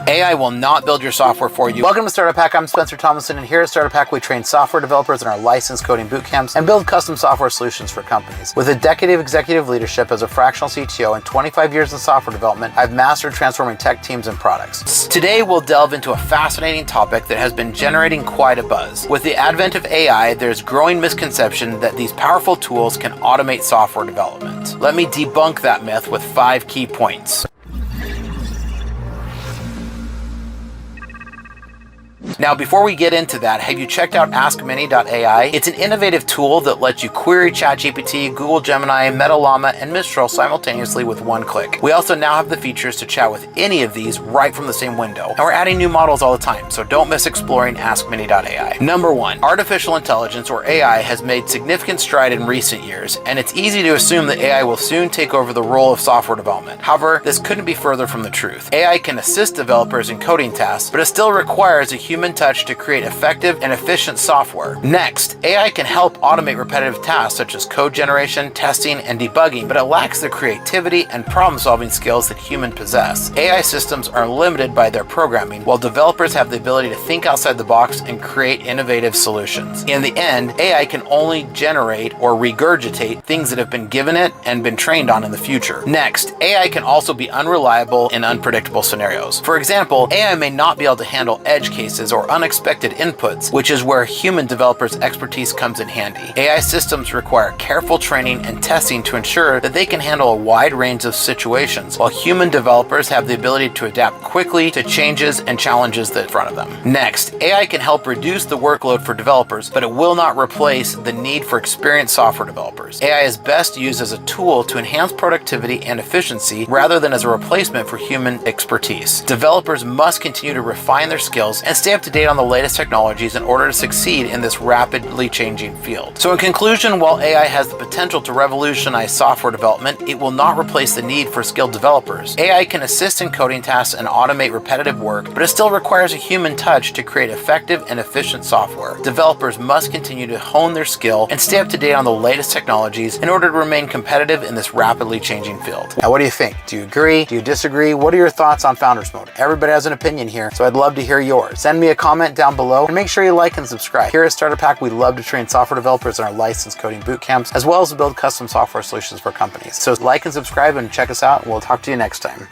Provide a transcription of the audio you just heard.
AI will not build your software for you. Welcome to Startup Hack. I'm Spencer Thomason, and here at Startup Hack, we train software developers in our licensed coding bootcamps and build custom software solutions for companies. With a decade of executive leadership as a fractional CTO and 25 years in software development, I've mastered transforming tech teams and products. Today, we'll delve into a fascinating topic that has been generating quite a buzz. With the advent of AI, there's growing misconception that these powerful tools can automate software development. Let me debunk that myth with 5 key points. Now, before we get into that, have you checked out AskMany.ai? It's an innovative tool that lets you query ChatGPT, Google Gemini, Llama, and Mistral simultaneously with one click. We also now have the features to chat with any of these right from the same window. And we're adding new models all the time, so don't miss exploring AskMany.ai. Number 1, artificial intelligence, or AI, has made significant stride in recent years, and it's easy to assume that AI will soon take over the role of software development. However, this couldn't be further from the truth. AI can assist developers in coding tasks, but it still requires a human touch to create effective and efficient software. Next, AI can help automate repetitive tasks such as code generation, testing, and debugging, but it lacks the creativity and problem-solving skills that humans possess. AI systems are limited by their programming, while developers have the ability to think outside the box and create innovative solutions. In the end, AI can only generate or regurgitate things that have been given it and been trained on in the future. Next, AI can also be unreliable in unpredictable scenarios. For example, AI may not be able to handle edge cases or unexpected inputs, which is where human developers' expertise comes in handy. AI systems require careful training and testing to ensure that they can handle a wide range of situations, while human developers have the ability to adapt quickly to changes and challenges that are in front of them. Next, AI can help reduce the workload for developers, but it will not replace the need for experienced software developers. AI is best used as a tool to enhance productivity and efficiency rather than as a replacement for human expertise. Developers must continue to refine their skills and stay up to date on the latest technologies in order to succeed in this rapidly changing field. So in conclusion, while AI has the potential to revolutionize software development, it will not replace the need for skilled developers. AI can assist in coding tasks and automate repetitive work, but it still requires a human touch to create effective and efficient software. Developers must continue to hone their skill and stay up to date on the latest technologies in order to remain competitive in this rapidly changing field. Now, what do you think? Do you agree? Do you disagree? What are your thoughts on Founders Mode? Everybody has an opinion here, so I'd love to hear yours. Send me a comment down below and make sure you like and subscribe. Here at Startup Hack, we love to train software developers in our licensed coding bootcamps, as well as to build custom software solutions for companies. So like and subscribe and check us out, and we'll talk to you next time.